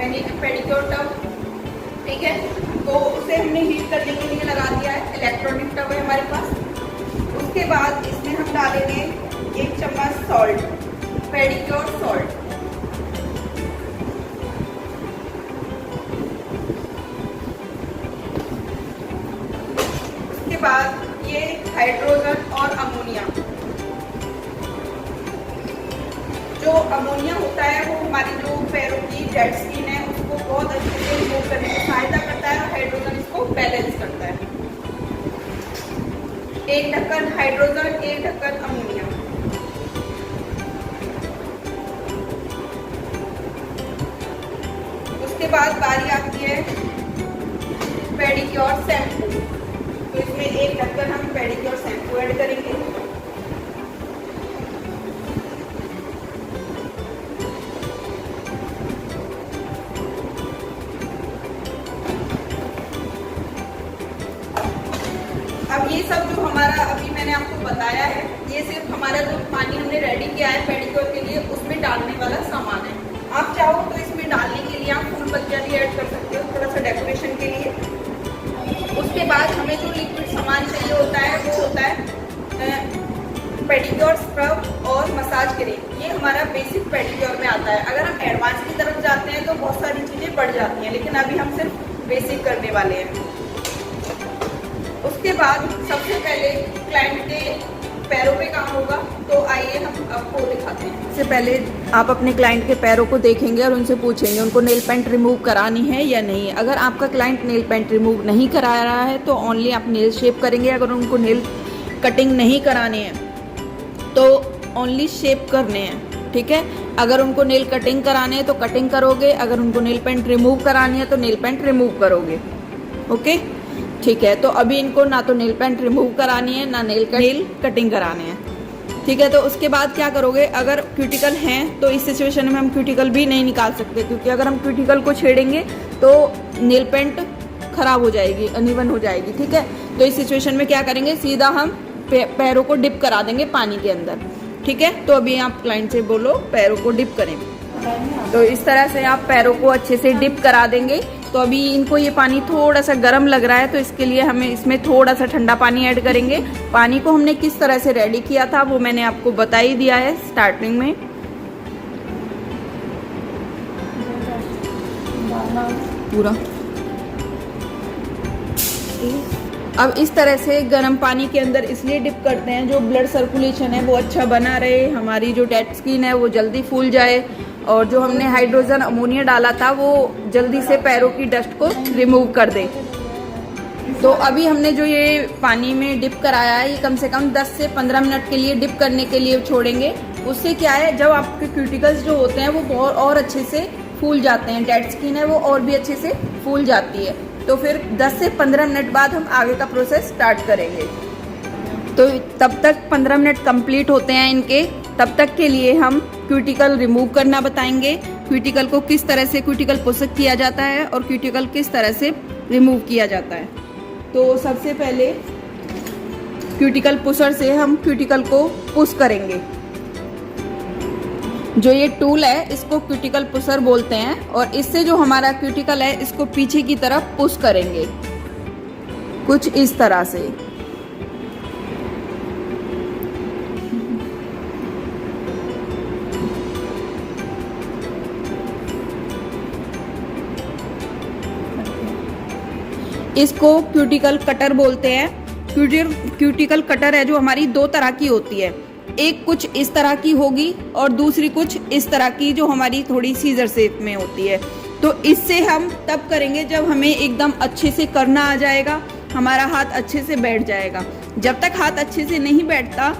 Pedicure tub, ठीक है। तो उसे हमने हीट करने के लिए लगा दिया है, इलेक्ट्रॉनिक टब है हमारे पास। उसके बाद इसमें हम डालेंगे 1 चम्मच सॉल्ट, पेडिक्योर सॉल्ट। उसके बाद ये हाइड्रोजन और अमोनिया। जो अमोनिया होता है वो हमारी जो पैरों की डेड स्किन है उसको बहुत अच्छे से रिमूव करने में सहायता करता है, और हाइड्रोजन इसको बैलेंस करता है। 1 ढक्कन हाइड्रोजन, 1 ढक्कन अमोनिया। उसके बाद बारी आती है पेडिक्योर शैम्पू। तो इसमें 1 ढक्कन हम पेडिक्योर शैम्पू ऐड करेंगे। अब ये सब जो हमारा अभी मैंने आपको बताया है, ये सिर्फ हमारा जो पानी हमने रेडी किया है पेडिक्योर के लिए उसमें डालने वाला सामान है। आप चाहो तो इसमें डालने के लिए आप फूल पत्तियाँ भी ऐड कर सकते हो, थोड़ा सा डेकोरेशन के लिए। उसके बाद हमें जो लिक्विड सामान चाहिए होता है वो होता है पेडिक्योर स्क्रब और मसाज क्रीम। ये हमारा बेसिक पेडिक्योर में आता है। अगर हम एडवांस की तरफ जाते हैं तो बहुत सारी चीज़ें बढ़ जाती हैं, लेकिन अभी हम सिर्फ बेसिक करने वाले हैं। उसके बाद सबसे पहले क्लाइंट के पैरों पे काम होगा, तो आइए हम आपको दिखाते हैं। सबसे पहले आप अपने क्लाइंट के पैरों को देखेंगे और उनसे पूछेंगे उनको नेल पेंट रिमूव करानी है या नहीं। अगर आपका क्लाइंट नेल पेंट रिमूव नहीं करा रहा है तो ओनली आप नेल शेप करेंगे। अगर उनको नेल कटिंग नहीं करानी है तो ओनली शेप करने हैं, ठीक है। अगर उनको नेल कटिंग कराने हैं तो कटिंग करोगे, अगर उनको नेल पेंट रिमूव करानी है तो नेल पेंट रिमूव करोगे, ओके, ठीक है। तो अभी इनको ना तो नेल पेंट रिमूव करानी है ना नेल कटिंग कराने हैं, ठीक है। तो उसके बाद क्या करोगे, अगर क्यूटिकल हैं तो इस सिचुएशन में हम क्यूटिकल भी नहीं निकाल सकते, क्योंकि अगर हम क्यूटिकल को छेड़ेंगे तो नेल पेंट खराब हो जाएगी, अनइवन हो जाएगी, ठीक है। तो इस सिचुएशन में क्या करेंगे, सीधा हम पैरों को डिप करा देंगे पानी के अंदर, ठीक है। तो अभी आप क्लाइंट से बोलो पैरों को डिप करें। तो इस तरह से आप पैरों को अच्छे से डिप करा देंगे। तो अभी इनको ये पानी थोड़ा सा गर्म लग रहा है, तो इसके लिए हमें इसमें थोड़ा सा ठंडा पानी ऐड करेंगे। पानी को हमने किस तरह से रेडी किया था वो मैंने आपको बता ही दिया है स्टार्टिंग में। पूरा अब इस तरह से गर्म पानी के अंदर इसलिए डिप करते हैं जो ब्लड सर्कुलेशन है वो अच्छा बना रहे, हमारी जो डेड स्किन है वो जल्दी फूल जाए, और जो हमने हाइड्रोजन अमोनिया डाला था वो जल्दी से पैरों की डस्ट को रिमूव कर दे। तो अभी हमने जो ये पानी में डिप कराया है ये कम से कम 10 से 15 मिनट के लिए डिप करने के लिए छोड़ेंगे। उससे क्या है, जब आपके क्यूटिकल्स जो होते हैं वो बहुत और अच्छे से फूल जाते हैं, डेड स्किन है वो और भी अच्छे से फूल जाती है। तो फिर 10 से 15 मिनट बाद हम आगे का प्रोसेस स्टार्ट करेंगे। तो तब तक 15 मिनट कंप्लीट होते हैं इनके, तब तक के लिए हम क्यूटिकल रिमूव करना बताएंगे। क्यूटिकल को किस तरह से क्यूटिकल पुशअप किया जाता है और क्यूटिकल किस तरह से रिमूव किया जाता है। तो सबसे पहले क्यूटिकल पुशर से हम क्यूटिकल को पुश करेंगे। जो ये टूल है इसको क्यूटिकल पुशर बोलते हैं, और इससे जो हमारा क्यूटिकल है इसको पीछे की तरफ पुश करेंगे कुछ इस तरह से। इसको क्यूटिकल कटर बोलते हैं। क्यूटिकल कटर है जो हमारी 2 तरह की होती है, एक कुछ इस तरह की होगी और दूसरी कुछ इस तरह की जो हमारी थोड़ी सीजर शेप में होती है। तो इससे हम तब करेंगे जब हमें एकदम अच्छे से करना आ जाएगा, हमारा हाथ अच्छे से बैठ जाएगा। जब तक हाथ अच्छे से नहीं बैठता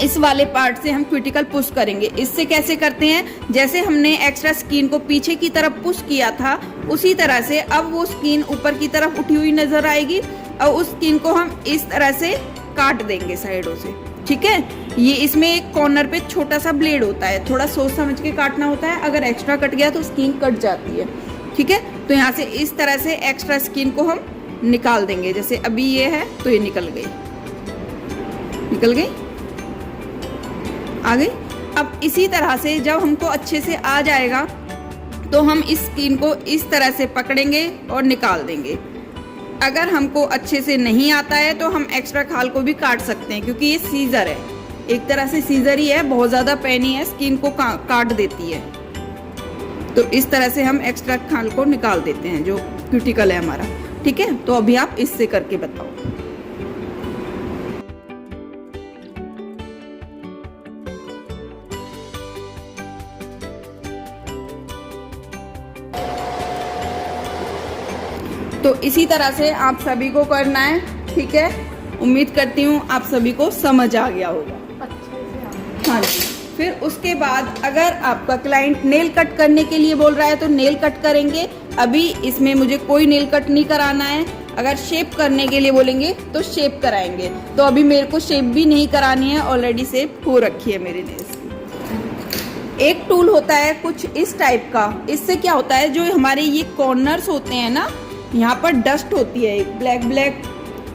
इस वाले पार्ट से हम क्यूटिकल पुश करेंगे। इससे कैसे करते हैं, जैसे हमने एक्स्ट्रा स्किन को पीछे की तरफ पुश किया था उसी तरह से अब वो स्किन ऊपर की तरफ उठी हुई नजर आएगी, और उस स्किन को हम इस तरह से काट देंगे साइडों से, ठीक है। ये इसमें एक कॉर्नर पे छोटा सा ब्लेड होता है, थोड़ा सोच समझ के काटना होता है, अगर एक्स्ट्रा कट गया तो स्किन कट जाती है, ठीक है। तो यहाँ से इस तरह से एक्स्ट्रा स्किन को हम निकाल देंगे। जैसे अभी ये है तो ये निकल गई, आ गई। अब इसी तरह से जब हमको अच्छे से आ जाएगा तो हम इस स्किन को इस तरह से पकड़ेंगे और निकाल देंगे। अगर हमको अच्छे से नहीं आता है तो हम एक्स्ट्रा खाल को भी काट सकते हैं, क्योंकि ये सीजर है, एक तरह से सीजर ही है, बहुत ज़्यादा पेनी है, स्किन को काट देती है। तो इस तरह से हम एक्स्ट्रा खाल को निकाल देते हैं जो क्यूटिकल है हमारा। ठीक है, तो अभी आप इससे करके बताओ। तो इसी तरह से आप सभी को करना है। ठीक है, उम्मीद करती हूँ आप सभी को समझ आ गया होगा अच्छे से। हाँ जी, फिर उसके बाद अगर आपका क्लाइंट नेल कट करने के लिए बोल रहा है तो नेल कट करेंगे। अभी इसमें मुझे कोई नेल कट नहीं कराना है। अगर शेप करने के लिए बोलेंगे तो शेप कराएंगे। तो अभी मेरे को शेप भी नहीं करानी है, ऑलरेडी शेप हो रखी है मेरे नेल्स की। एक टूल होता है कुछ इस टाइप का, इससे क्या होता है जो हमारे ये कॉर्नर्स होते हैं ना, यहाँ पर डस्ट होती है, एक ब्लैक ब्लैक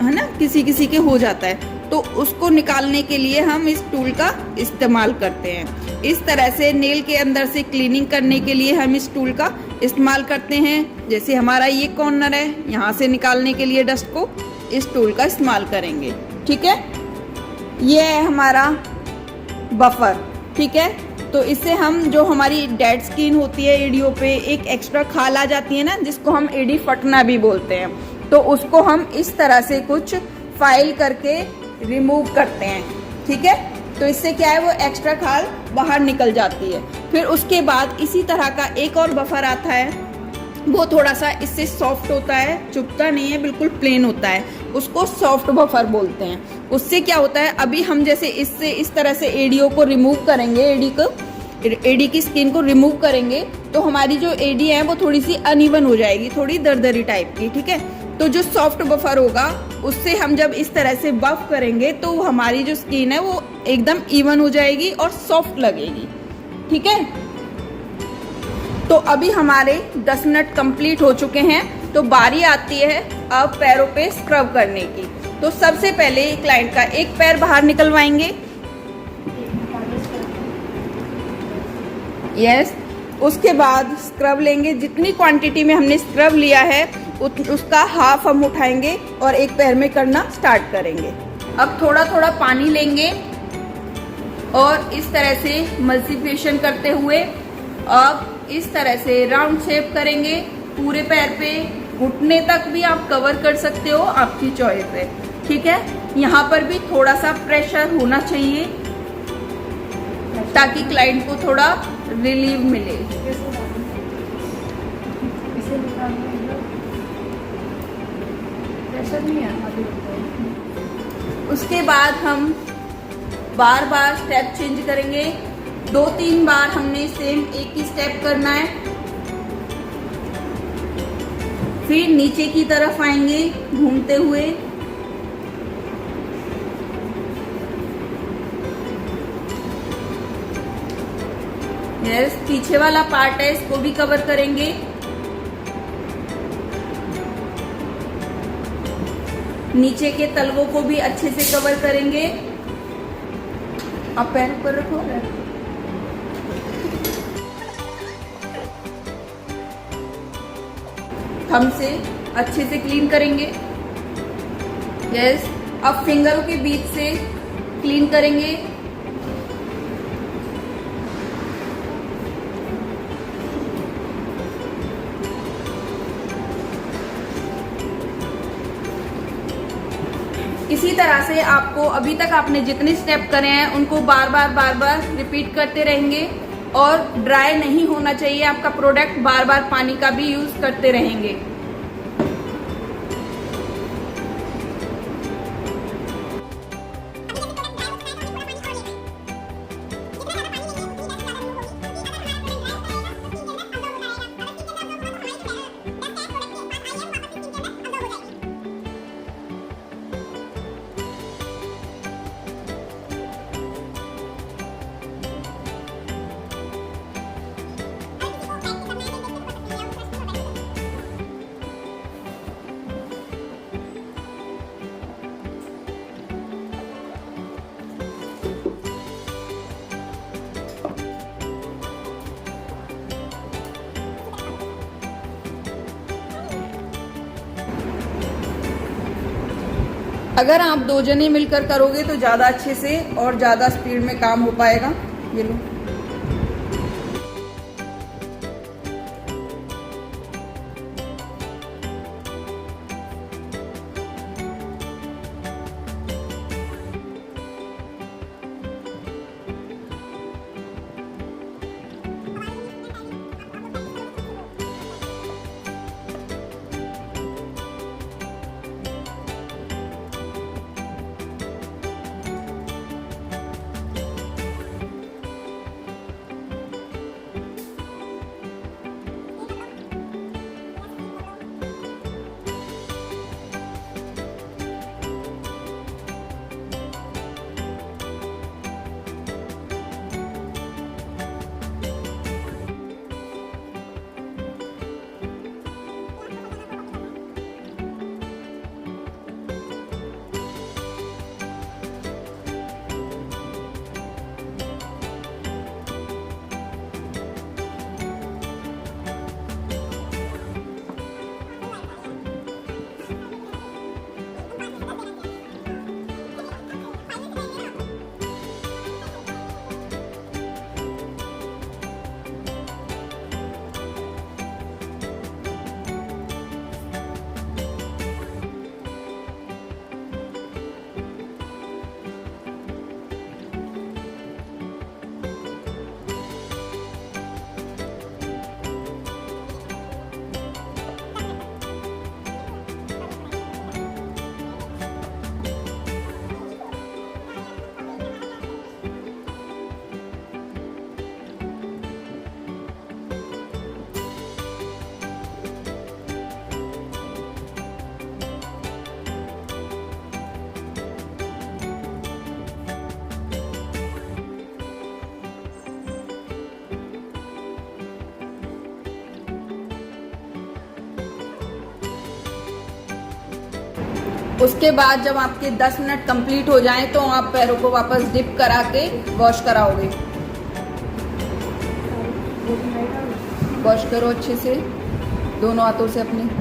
है ना, किसी किसी के हो जाता है, तो उसको निकालने के लिए हम इस टूल का इस्तेमाल करते हैं। इस तरह से नेल के अंदर से क्लीनिंग करने के लिए हम इस टूल का इस्तेमाल करते हैं। जैसे हमारा ये कॉर्नर है, यहाँ से निकालने के लिए डस्ट को इस टूल का इस्तेमाल करेंगे। ठीक है, ये है हमारा बफर। ठीक है, तो इससे हम जो हमारी डेड स्किन होती है एड़ियों पे, एक एक्स्ट्रा खाल आ जाती है ना, जिसको हम एड़ी फटना भी बोलते हैं, तो उसको हम इस तरह से कुछ फाइल करके रिमूव करते हैं। ठीक है, तो इससे क्या है वो एक्स्ट्रा खाल बाहर निकल जाती है। फिर उसके बाद इसी तरह का एक और बफर आता है, वो थोड़ा सा इससे सॉफ्ट होता है, चुभता नहीं है, बिल्कुल प्लेन होता है, उसको सॉफ्ट बफर बोलते हैं। उससे क्या होता है, अभी हम जैसे इससे इस तरह से एड़ियों को रिमूव करेंगे, एड़ी की स्किन को रिमूव करेंगे, तो हमारी जो एड़ी है वो थोड़ी सी अनइवन हो जाएगी, थोड़ी दरदरी टाइप की। ठीक है, तो जो सॉफ्ट बफर होगा उससे हम जब इस तरह से बफ करेंगे तो हमारी जो स्किन है वो एकदम इवन हो जाएगी और सॉफ्ट लगेगी। ठीक है, तो अभी हमारे 10 मिनट कंप्लीट हो चुके हैं, तो बारी आती है अब पैरों पे स्क्रब करने की। तो सबसे पहले क्लाइंट का एक पैर बाहर निकलवाएंगे। यस, उसके बाद स्क्रब लेंगे, जितनी क्वांटिटी में हमने स्क्रब लिया है उसका हाफ हम उठाएंगे और एक पैर में करना स्टार्ट करेंगे। अब थोड़ा थोड़ा पानी लेंगे और इस तरह से मल्टीप्लिकेशन करते हुए अब इस तरह से राउंड शेप करेंगे पूरे पैर पे, घुटने तक भी आप कवर कर सकते हो, आपकी चॉइस है। ठीक है, यहाँ पर भी थोड़ा सा प्रेशर होना चाहिए ताकि क्लाइंट को थोड़ा रिलीव मिले। उसके बाद हम बार बार स्टेप चेंज करेंगे, 2-3 बार हमने सेम एक ही स्टेप करना है। फिर नीचे की तरफ आएंगे घूमते हुए, यस, पीछे वाला पार्ट है इसको भी कवर करेंगे। नीचे के तलवों को भी अच्छे से कवर करेंगे। आप पैर ऊपर रखो, थंब से अच्छे से क्लीन करेंगे। यस, अब फिंगरों के बीच से क्लीन करेंगे। इसी तरह से आपको अभी तक आपने जितने स्टेप करे हैं उनको बार बार रिपीट करते रहेंगे और ड्राई नहीं होना चाहिए आपका प्रोडक्ट, बार बार पानी का भी यूज करते रहेंगे। अगर आप 2 जने मिलकर करोगे तो ज़्यादा अच्छे से और ज़्यादा स्पीड में काम हो पाएगा। ये लो। उसके बाद जब आपके 10 मिनट कंप्लीट हो जाएं तो आप पैरों को वापस डिप करा के वॉश कराओगे। वॉश करो अच्छे से दोनों हाथों से अपने।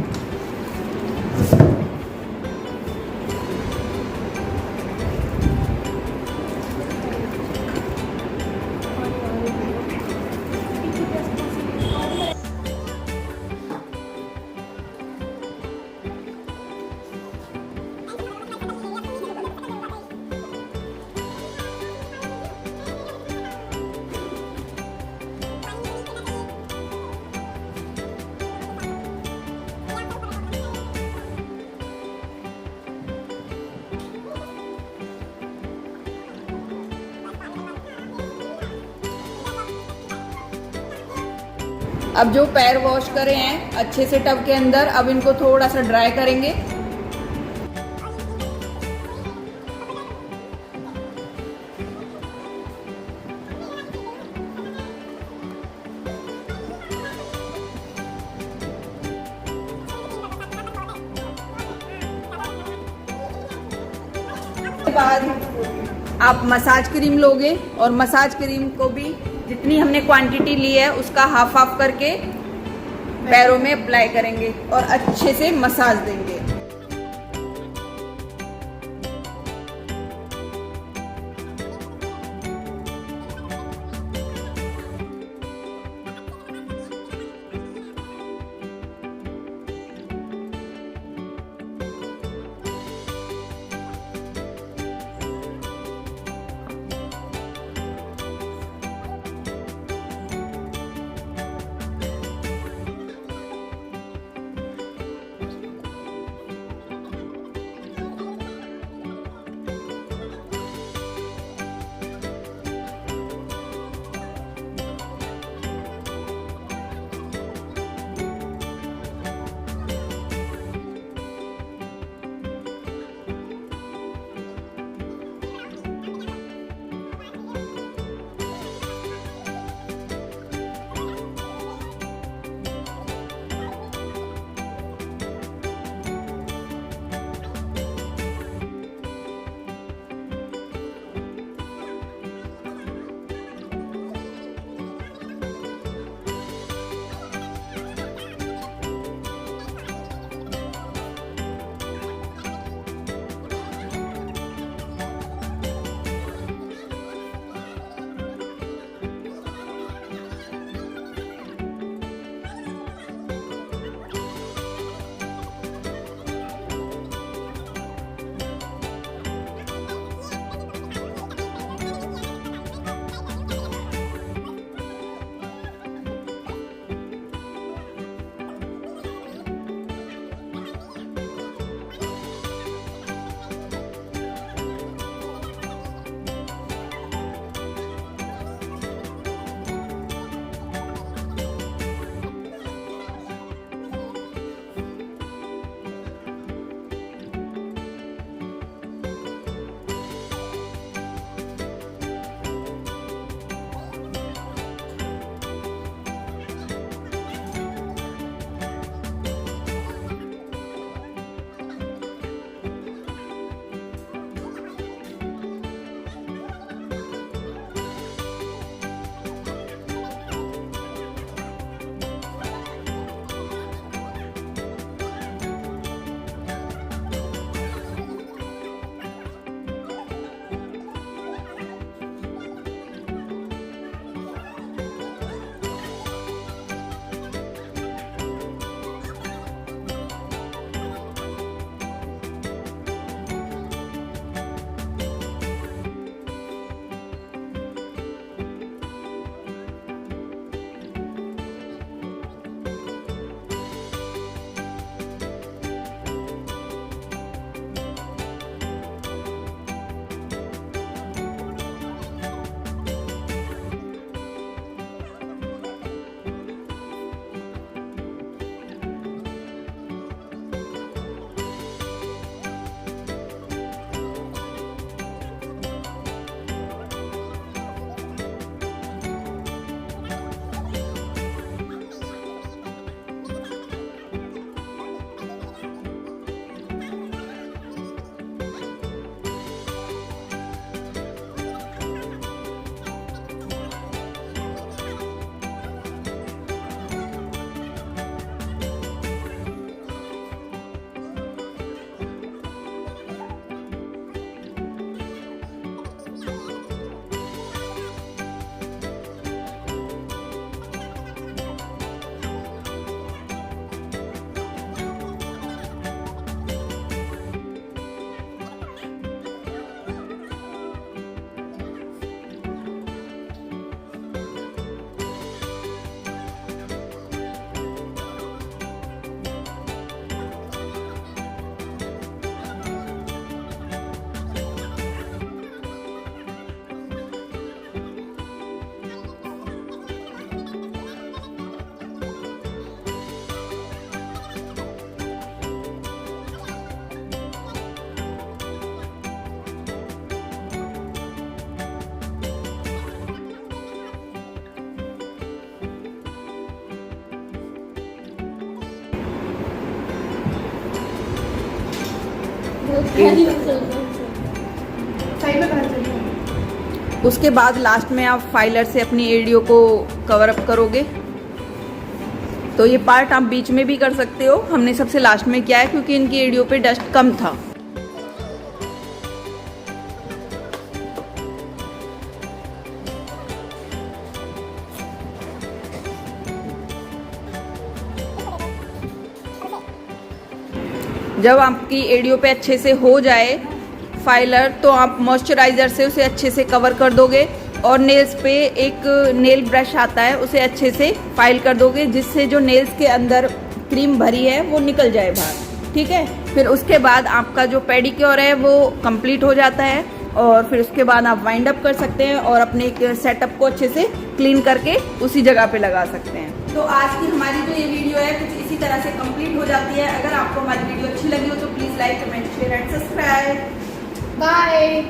अब जो पैर वॉश करे हैं अच्छे से टब के अंदर, अब इनको थोड़ा सा ड्राई करेंगे। उसके बाद आप मसाज क्रीम लोगे और मसाज क्रीम को भी जितनी हमने क्वांटिटी ली है उसका हाफ हाफ करके पैरों में अप्लाई करेंगे और अच्छे से मसाज देंगे। उसके बाद लास्ट में आप फाइलर से अपनी एडियो को कवर अप करोगे। तो ये पार्ट आप बीच में भी कर सकते हो, हमने सबसे लास्ट में किया है क्योंकि इनकी एडियो पे डस्ट कम था। जब आपकी एडियो पे अच्छे से हो जाए फाइलर, तो आप मॉइस्चराइज़र से उसे अच्छे से कवर कर दोगे और नेल्स पे एक नेल ब्रश आता है उसे अच्छे से फाइल कर दोगे, जिससे जो नेल्स के अंदर क्रीम भरी है वो निकल जाए बाहर। ठीक है, फिर उसके बाद आपका जो पेडिक्योर है वो कंप्लीट हो जाता है और फिर उसके बाद आप वाइंड अप कर सकते हैं और अपने सेटअप को अच्छे से क्लीन करके उसी जगह पे लगा सकते हैं। तो आज की हमारी जो ये वीडियो है कुछ इसी तरह से कंप्लीट हो जाती है। अगर आपको हमारी वीडियो अच्छी लगी हो तो please like, comment, share and subscribe. Bye.